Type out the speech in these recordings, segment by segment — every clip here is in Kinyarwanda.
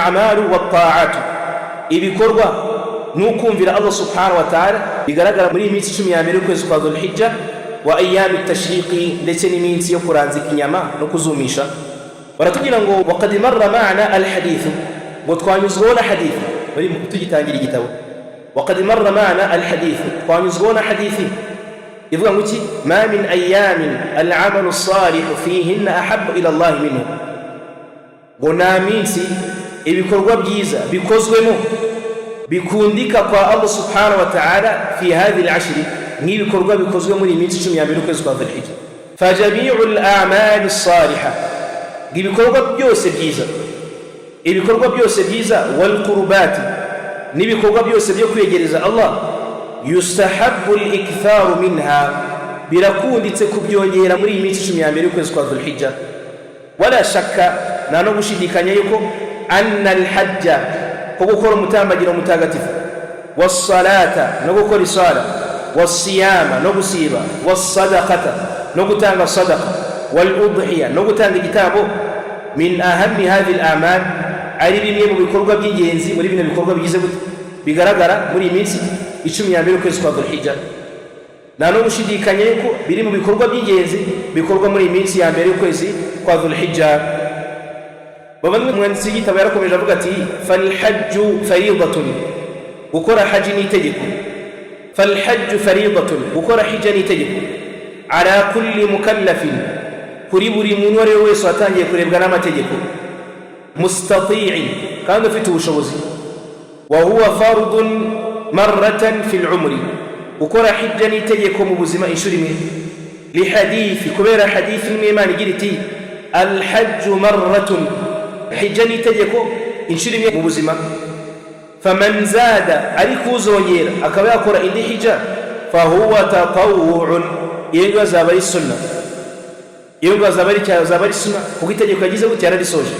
al-a'malu wat-ta'at, ibikorwa nukumvira Allah subhanahu wa ta'ala bigaragara muri iminsi 10 ya mbere y'ukwezi kwa Dhul-Hijja wa ayyam at-tashriqi, ndetse n'iminsi yo kuranzika inyama no kuzumisha. Baratubwira ngo waqad marra ma'ana al-hadith, ngo twanyuzweho na hadith bari mu tugitangira igitabo. Waqad marra ma'ana al-hadith, twanyuzweho na hadith ivuga ngo iki, ma min ayyamin al-'amalu as-salih fihinna ahabbu ila Allah minhu, ngo nta minsi ibikorwa byiza bikozwemo bikundika kwa Allah subhanahu wa ta'ala fi hadhihi al-'ashr, nk'ibikorwa bikozwe muri iminsi 10 ya mbere y'ukwezi kwa Dhul-Hijja. Fa jami'ul a'mali as-salihah, ibikorwa byose byiza, ibikorwa byose byiza, wal qurbati, n'ibikorwa byose byo kwegereza Allah, yustahabbu al-iktharu minha, birakunditse kubyongera muri iminsi 10 ya mbere y'ukwezi kwa Dhul-Hijja. Wala shakka, na no gushidikanya yuko anna al-hajja, ko gukora umutambagiro mutagatifu, was-salata, no gukora isala, was-siyama, no gusiba, was-sadaqata, no gutanga sadaqa, wal-udhiya, no gutanga igitabo, min ahammi hadhihi al-a'mal, ari bimwe mu bikorwa by'ingenzi muri bino bikorwa bigize bigaragara muri iminsi 10 ya mbere y'ukwezi kwa Dhul-Hijja. Na no gushidikanya yuko biri mu bikorwa by'ingenzi bikorwa muri iminsi ya mbere y'ukwezi kwa Dhul-Hijja. Babandi mwanditsi y'igitabo yarakomeje avuga ati, fal hajju fariidatun, gukora haji ni itegeko. Fal hajju fariidatun, gukora hijja ni itegeko. Ala kulli mukallafin, kuri buri muntu wari wese watangiye kurebwa n'amategeko. Mustati'in, kandi ufite ubushobozi. Wa huwa fardun marratan fil umri, gukora hijja ni itegeko mu buzima inshuro imwe. Li hadithi, kubera hadithi imwe Imana igira iti, al hajju marratun, hijja ni itegeko inshuro imwe mu buzima. Faman zada, ariko uzongera akaba yakora indi hijja, fa huwa tatawwu'un, iyo azaba ari sunna, iyo azaba ari sunna, kuko itegeko yagize gute yararisoje.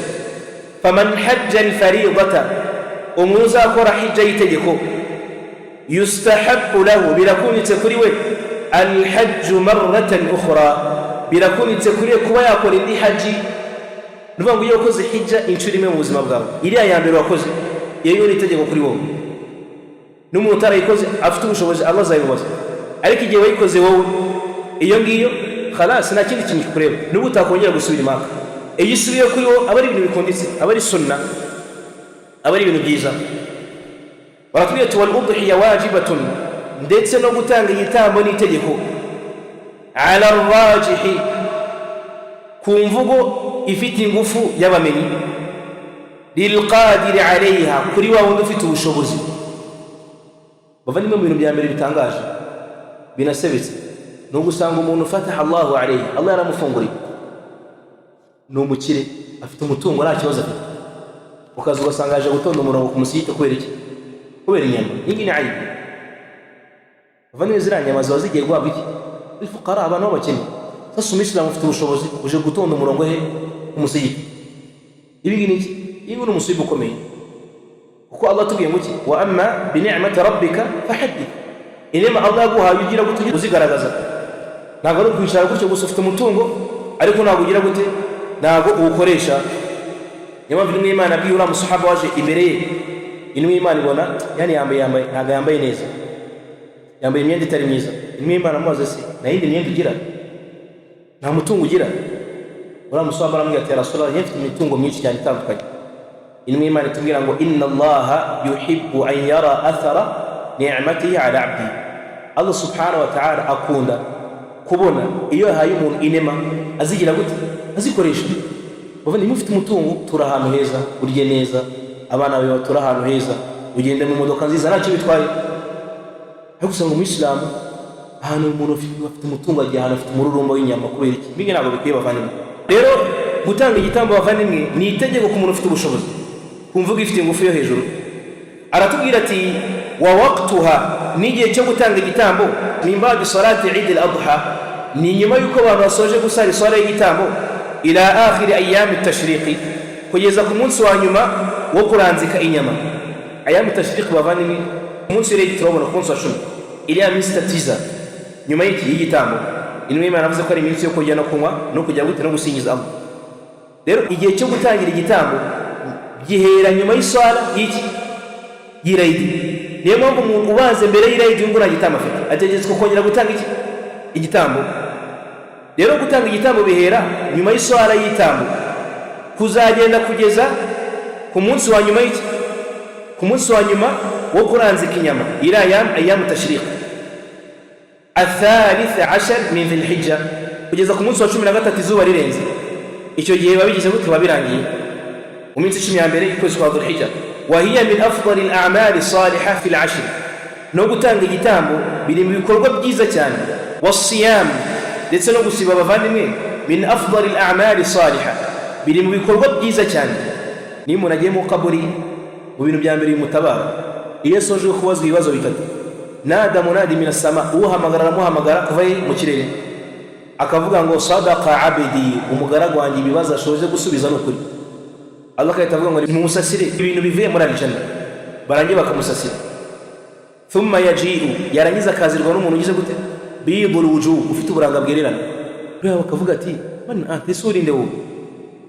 Faman hajja al-fariidata, umuntu uzakora hijja y'itegeko, yustahabbu lahu, birakunitse kuri we, al-hajju marratan ukhra, birakunitse kuri we kuba yakora indi haji. Nuvuga ngo iyo ukoze hijja inshuro imwe mu buzima bwawe, iriya ya mbere wakoze iyo ni itegeko kuri wowe. N'umuntu utarayikoze afite ubushobozi Allah azayimubaza, ariko igihe wayikoze wowe, iyo ngiyo khalas, nta kindi kintu kureba, n'ubu utakongera gusubira Maka. Iyo isubiye kuri wowe aba ari ibintu bikunditse, aba ari sunna, aba ari ibintu byiza. Baratubwira ati, wal udhiya wajibatun, ndetse no gutanga igitambo ni itegeko. Ala ar-rajihi, ku mvugo ifite ingufu y'abamenyi. Lil qadiri alayha, kuri wa wundi ufite ubushobozi. Bavandimwe, mu bintu bya mbere bitangaje binasebetse no gusanga umuntu fataha Allahu alayhi, Allah yaramufunguriye, ni umukire, afite umutungo nta kibazo afite, ukaza ugasanga aje gutonda umurongo ku musigiti kubera iki? Kubera inyama. Iyi ni aibu. Bavandimwe, ziriya nyama ziba zigiye guhabwa iki? Ifuqara, abantu b'abakene. Sasa umuyisilamu ufite ubushobozi uje gutonda umurongo he ku musigiti, ibi ngibi iki? Ibi ni umusibo ukomeye, kuko Allah tubwiye ngo iki, wa amma bi ni'mati rabbika fahaddith, inema Allah yaguhaye ugira gute uzigaragaza. Ntabwo ari kwicara gutyo gusa ufite umutungo ariko ntabwo ugira gute, ntabwo uwukoresha. Niyo mpamvu nimwe Imana abwiye uriya musahaba waje imbere ye, nimwe Imana ibona yani ntabwo yambaye neza, yambaye imyenda itari myiza. Nimwe Imana amubaza se, nta yindi myenda ugira, nta mutungo ugira? Uriya musahaba aramubwira ati, ya Rasulullah, mfite imitungo myinshi cyane itandukanye. Inwe Imana itubwira ngo, inna Allaha yuhibbu an yara athara ni'matihi ala 'abdi, Allah subhanahu wa ta'ala akunda kubona iyo yahaye umuntu inema azigira gute, azikoresha. Bavandimwe, mufite umutungo, tura ahantu heza, urye neza, abana bawe batura ahantu heza, ugende mu modoka nziza, ntacyo bitwaye. Ariko usanga umuyisilamu ahantu umuntu afite umutungo agiye ahantu afite umururumba w'inyama, kubera iki? Mbinge ntabwo bikwiye bavandimwe. Rero gutanga igitambo bavandimwe ni itegeko ku muntu ufite ubushobozi, kumvuga ifite ingufu yo hejuru. Aratubwira ati, wa waqtuha, n'igihe cyo gutanga igitambo, min ba'di salati Eid al-Adha, ni nyuma yuko abantu basoje gusara isala y'igitambo, ila akhir ayyam at-tashriq, kugeza ku munsi wa nyuma wo kuranzika inyama. Ayyam at-tashriq bavandimwe, umunsi w'Eid turabona ku munsi wa 10, iliya minsi 9 nyuma y'igitambo. Inwe Imana avuze ko ari iminsi yo kurya no kunywa no kujya gute no gusingiza Allah. Rero igihe cyo gutangira igitambo gihera nyuma y'iswala y'iki y'irayidi. Niyo mpamvu umuntu ubanze mbere y'irayidi ngo nagitamba afite ategetswe kongera gutanga iki igitambo. Rero gutanga igitambo bihera nyuma y'iswala y'itambo kuzagenda kugeza ku munsi wa nyuma y'iki ku munsi wa nyuma wo kuranzika inyama ila ayyamu tashriq الثالث عشر من ذي الحجة kugeza ku munsi wa 13 izuba rirenze. Icyo gihe babigize gute babirangiye mu minsi 10 ya mbere y'ukwezi kwa Dhul-Hijja. وهي من أفضل الأعمال الصالحة في العشر. no gutanga igitambo biri mu bikorwa byiza cyane. والصيام ndetse no gusiba abavandimwe min afdal al-a'mal as-salihah biri mu bikorwa byiza cyane. Ni umuntu agiye mu kaburi mu bintu bya mbere bimutabara iyo soje kubazwa ibibazo bitatu. nada munadi min as-sama, uhamagara muhamagara kuva mu kirere akavuga ngo sadaqa abdi, umugaragu wanjye ibibazo ashoje gusubiza n'ukuri. Allah kayita avuga ngo mumusasire ibintu bivuye muri aljanna, barangiye bakamusasira. Thumma yaji'u, yarangiza akazirwa n'umuntu ugize gute bidul wujuh, ufite uburanga bwererana. Rero bakavuga ati man antisuri ndewo,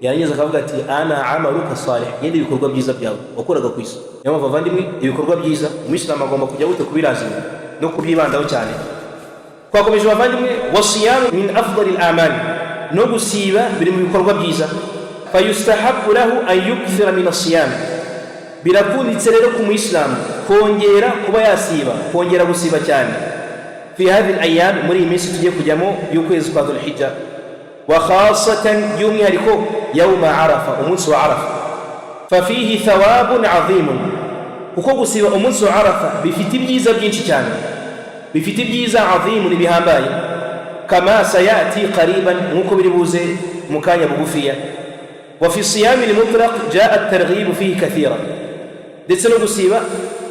yarangiza akavuga ati ana amaluka salih, yende ibikorwa byiza byawe wakoraga ku isi. Niyo bavandimwe ibikorwa byiza umuyisilamu agomba kujya gute kubirazima no kubyibandaho cyane. Twakomeje bavandimwe wasiyam min afdal al-a'mal, no gusiba biri mu bikorwa byiza. Fayustahabbu lahu an yukthira min as-siyam, birakunditse rero ku muyisilamu kongera kuba yasiba, kongera gusiba cyane. Fi hadhihi al-ayyam, muri iyi minsi tugiye kujyamo y'ukwezi kwa Dhul-Hijja, wa khasatan by'umwihariko yawma arafa, umunsi wa arafa. Fafihi thawabun azimun, kuko gusiba umunsi wa arafa bifite ibyiza byinshi cyane, bifite ibyiza azimun bihambaye. Kama sayati qariban, nkuko biri buze mu kanya bugufiya. Wa fi siyami al-mutlaq jaa at-targhib fihi kathira, ndetse no gusiba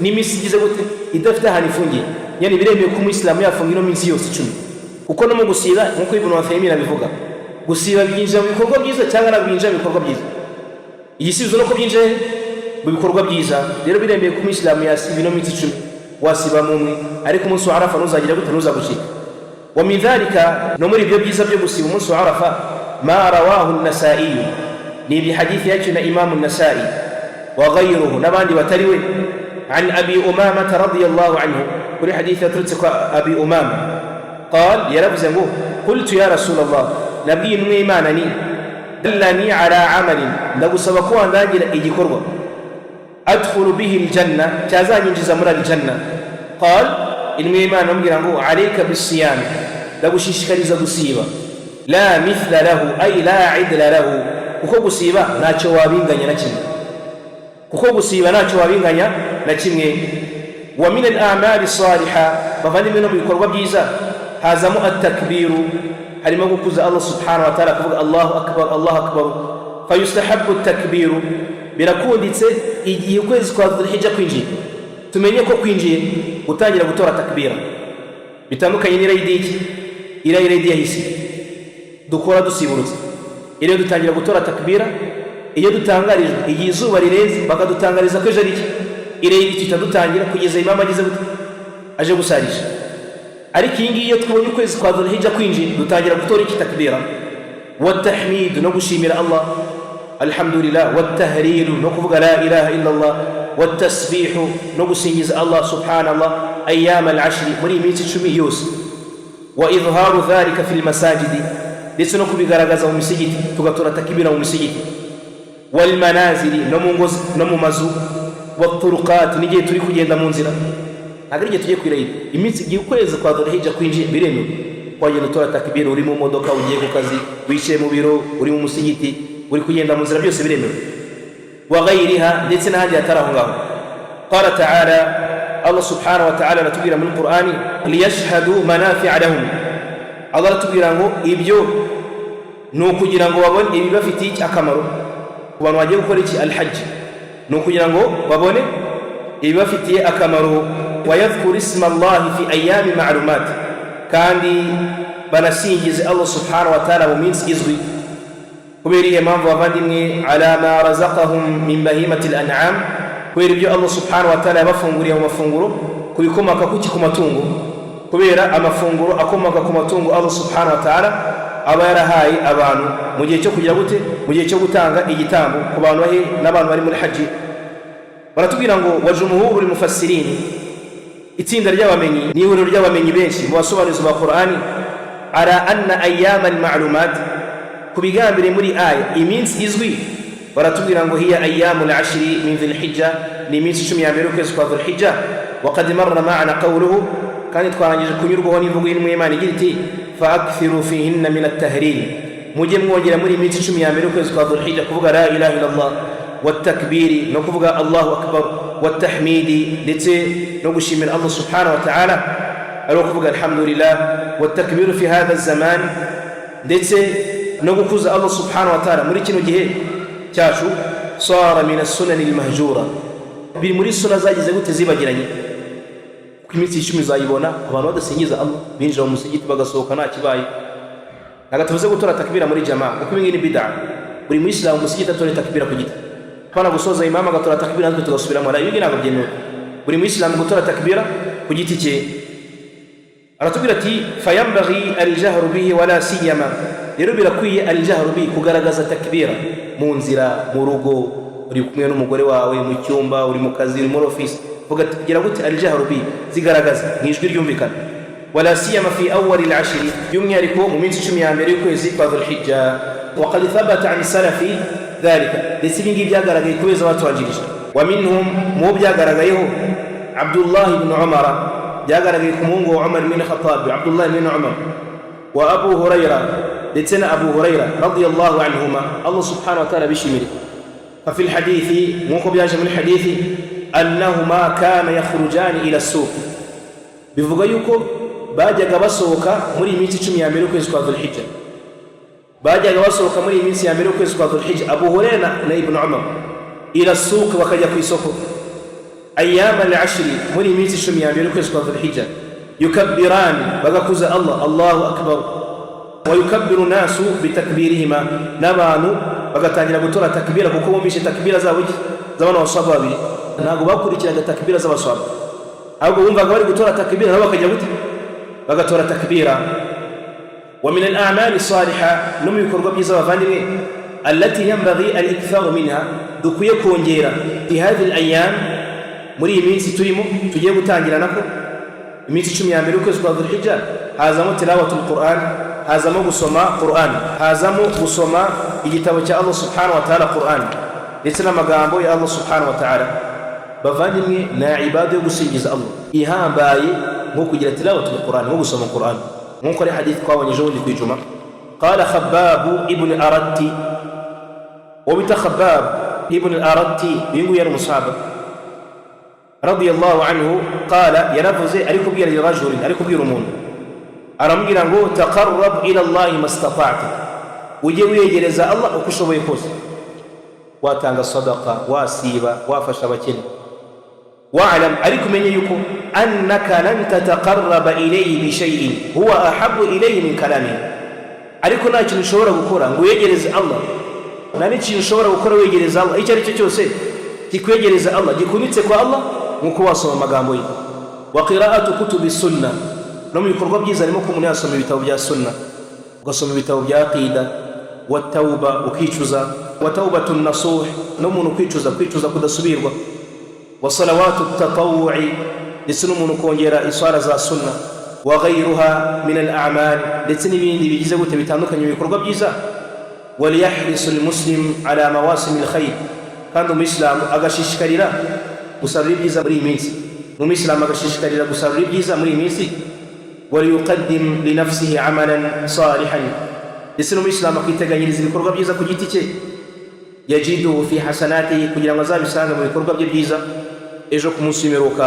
n'imisi igize gute idafite ahantu ifungiye. Yani biremeye ko umuyisilamu yafunga ino minsi yose 10, kuko no mu gusiba nkuko Ibn Uthaymeen abivuga, gusiba byinjira mu bikorwa byiza cyangwa nabinjira mu bikorwa byiza. Igisubizo no ko byinjira mu bikorwa byiza. Rero biremeye ko umuyisilamu yasiba ino minsi 10, wasiba mu mwe, ariko umunsi wa arafa nuzagira gute nuzagushika. Wa min dhalika, no muri ibyo byiza byo gusiba umunsi wa arafa, ma rawahu an-Nasa'i, ni bi hadithi yacu na Imam an-Nasa'i wa ghayruhu, nabandi batariwe, عن أبي أمامة رضي الله عنه، كل حديث يترتك أبي أمامة قال يا رب زنبوه قلت يا رسول الله نبي نيمانني دلني على عمل لو سبقوا أن ذاجل إيجي كربا أدخل به الجنة كازان ينجز أمر الجنة. قال النيمان نمجرنه عليك بالصيام لو شيشكري زدو سيبا لا مثل له أي لا عدل له، وكو سيبا ناتشوابين غني نتشن، kuko gusiba ntacyo wabinganya na kimwe. Wa min al-a'mal as-salihah, bavandimwe no bikorwa byiza hazamo at-takbiru, harimo gukuza Allah subhanahu wa ta'ala, kuvuga Allahu akbar Allahu akbar. Fayustahabbu at-takbiru, birakunditse igihe ukwezi kwa Dhul-Hijja kwinjiye, tumenye ko kwinjiye gutangira gutora takbira bitandukanye n'irayidi irayidi yahise dukora dusiburutse. Iyo dutangira gutora takbira iyo dutangarijwe igihe izuba rirenze bakadutangariza ko ejo ari iki irayidi tutadutangira kugeza imam agize gute aje gusarisha. Ariko iyi ngiyi iyo twabonye ukwezi kwa Dhul-Hijja kwinjiye dutangira gutora iki takbira wa tahmid, no gushimira Allah alhamdulillah, wa tahlil, no kuvuga la ilaha illa Allah, wa tasbih, no gusingiza Allah subhanallah ayyam al-ashr, muri iminsi 10 yose. Wa idharu dhalika fil masajidi, ndetse no kubigaragaza mu misigiti, tugatora takbira mu misigiti. Wal manazili, no mu ngo no mu mazu. Wa turuqat, n'igihe turi kugenda mu nzira, ntabwo igihe tugiye kwirayida. Iminsi igihe ukwezi kwa Dhul-Hijja kwinjiye biremewe kwagenda utora takbira, uri mu modoka ugiye ku kazi, wicaye mu biro, uri mu musigiti, uri kugenda mu nzira, byose biremewe. Wa ghayriha, ndetse n'ahandi hatari aho ngaho. Qala ta'ala, Allah subhanahu wa ta'ala aratubwira muri Qur'ani, liyashhadu manafi'a lahum, Allah aratubwira ngo ibyo ni ukugira ngo babone ibibafitiye akamaro ku bantu bagiye gukora iki al-hajj, ni ukugira ngo babone ibibafitiye akamaro. Wa yadhkuru isma Allah fi ayami ma'lumat, kandi banasingize Allah subhanahu wa ta'ala mu minsi izwi. Kubera iyo mpamvu bavandimwe, ala ma razaqahum min bahimati al-an'am, kubera ibyo Allah subhanahu wa ta'ala yabafunguriye mu mafunguro kubikomoka ku matungo, kubera amafunguro akomoka ku matungo Allah subhanahu wa ta'ala aba yarahaye abantu mu gihe cyo kugira gute, mu gihe cyo gutanga igitambo ku bantu bahe n'abantu bari muri haji. Baratubwira ngo wa jumhurul mufassirin, itsinda ry'abamenyi n'ihuriro ry'abamenyi benshi mu basobanuzi ba Qur'ani, ala anna ayyama al-ma'lumat, kubigambire muri aya iminsi izwi, baratubwira ngo hiya ayyamul ashri min dhil hijja, ni iminsi 10 ya mbere ukwezi kwa dhul hijja. Wa qad marra ma'ana qawluhu, kandi twarangije kunyurwaho n'imvugo y'Imana igira iti fa akthiru fihinna min at-tahlil, mujye mwongera muri iminsi 10 ya mbere ukwezi kwa dhul hijja kuvuga la ilaha illallah والتكبير نكفغا الله أكبر والتحميد لتي نقشمر الله سبحانه وتعالى نكفغا الحمد لله والتكبير في هذا الزمان لتي نقفز الله سبحانه وتعالى مريكين وجهه تاشو صار من السنن المهجورة بالمري السنة زي تزيبا جراني كميتي شمي زايبونا abantu badasingiza Allah binjira mu musigiti bagasohoka nta kibaye nagatuvuze gutora takbira muri jamaa kuko ibingi ni bid'a. Buri muislamu musigiti atore takbira ku giti, pana gusoza imama agatora takbira natwe tugasubiramo, ibingi ntabwo byemewe. Buri muislamu gutora takbira ku giti cye. Aratubwira ati fayambaghi al-jahru bihi wala siyama, rero birakwiye al-jahru bihi, kugaragaza takbira mu nzira, mu rugo, uri kumwe n'umugore wawe, mu cyumba, uri mu kazi, uri muri office, vuga gira gute al-jahru bihi, zigaragaza n'ijwi ryumvikana. Wala siyama fi awwal al-ashr, by'umwihariko mu minsi 10 ya mbere y'ukwezi kwa dhul hijja. Wa qad thabata an salafi dhalika, ndetse ibingi byagaragaye kubeza batubanjirije. Wa minhum, mu byagaragayeho Abdullah ibn Umar, byagaragaye ku muhungu wa Umar ibn Khattab, Abdullah ibn Umar, wa Abu Hurayra, ndetse na Abu Hurayra radiyallahu anhuma, Allah subhanahu wa ta'ala bishimire. Fa fil hadithi, nk'uko byaje muri hadithi, annahuma kana yakhrujani ila as-suq, bivuga yuko bajyaga basohoka muri iminsi 10 ya mbere y'ukwezi kwa dhul hijja, bajyaga basohoka muri iminsi ya mbere y'ukwezi kwa dhul hijja, Abu Hurayra na Ibn Umar, ila as-suq, bakajya ku isoko ayyam al-ashr, muri iminsi 10 ya mbere y'ukwezi kwa dhul hijja, yukabbirani, bagakuza Allah, Allahu akbar, wa yukabbiru nasu bitakbirihima, n'abantu bagatangira gutora takbira kuko bumvishe takbira zabo z'abana baswaba babiri, ntabwo bakurikiraga takbira z'abaswaba, ahubwo bumvaga bari gutora takbira nabo bakajya gute, bagatora takbira. Wa min al-a'mal as-salihah, no mu bikorwa byiza bavandimwe, allati yanbaghi al-iktharu minha, dukwiye kongera fi hadhihi al-ayyam, muri iyi minsi turimo tugiye gutangira nako iminsi 10 ya mbere y'ukwezi kwa dhul hijja, hazamo tilawatul Qur'an, hazamo gusoma Qur'an, hazamo gusoma igitabo cya Allah subhanahu wa ta'ala Qur'an, ndetse n'amagambo ya Allah subhanahu wa ta'ala. Bavandimwe, na ibada yo gusingiza Allah ihambaye nko kugira tilawatul Qur'an, nko gusoma Qur'an, nkuko ari hadith twabonye ejo bundi ku ijuma. Qala Khabbab ibn Aratti, wabita Khabbab ibn Aratti, bingu yari musahaba radiyallahu anhu, qala, yaravuze ari kubwira rajulin, ari kubwira umuntu, aramubwira ngo taqarrab ila Allah mastata'ta, ujye wiyegereza Allah uko ushoboye kose, watanga sadaqa, wasiba, wafasha abakene. Wa'lam, ariko umenye yuko annaka lan tataqarraba ilayhi bi shay'in huwa ahabbu ilayhi min kalamihi, ariko nta kintu ushobora gukora ngo uyegereze Allah, nta n'ikintu ushobora gukora wegereza Allah icyo ari cyo cyose kikwegereza Allah, gikunitse kwa Allah, nk'uko wasoma amagambo ye. Wa qira'atu kutubi sunna, no mu bikorwa byiza harimo ko umuntu yasoma ibitabo bya sunna, ugasoma ibitabo bya aqida, wa tauba, ukicuza, wa taubatun nasuh, no umuntu kwicuza kudasubirwa, wa salawatu tatawu'i, ndetse n'umuntu kongera iswara za sunna, wa ghayruha min al-a'mal, ndetse n'ibindi bigize gute bitandukanye ibikorwa byiza. Waliyahrisu al-muslim ala mawasim al-khayr, kandi umuyisilamu agashishikarira gusarura ibyiza muri iyi minsi, umuyisilamu agashishikarira gusarura ibyiza muri iyi minsi. Waliyuqaddim li nafsihi amalan salihan, ndetse n'umuyisilamu akiteganyiriza ibikorwa byiza ku giti cye, yajiduhu fi hasanatihi, kugira ngo azabisange mu bikorwa bye byiza ejo ku munsi w'imperuka.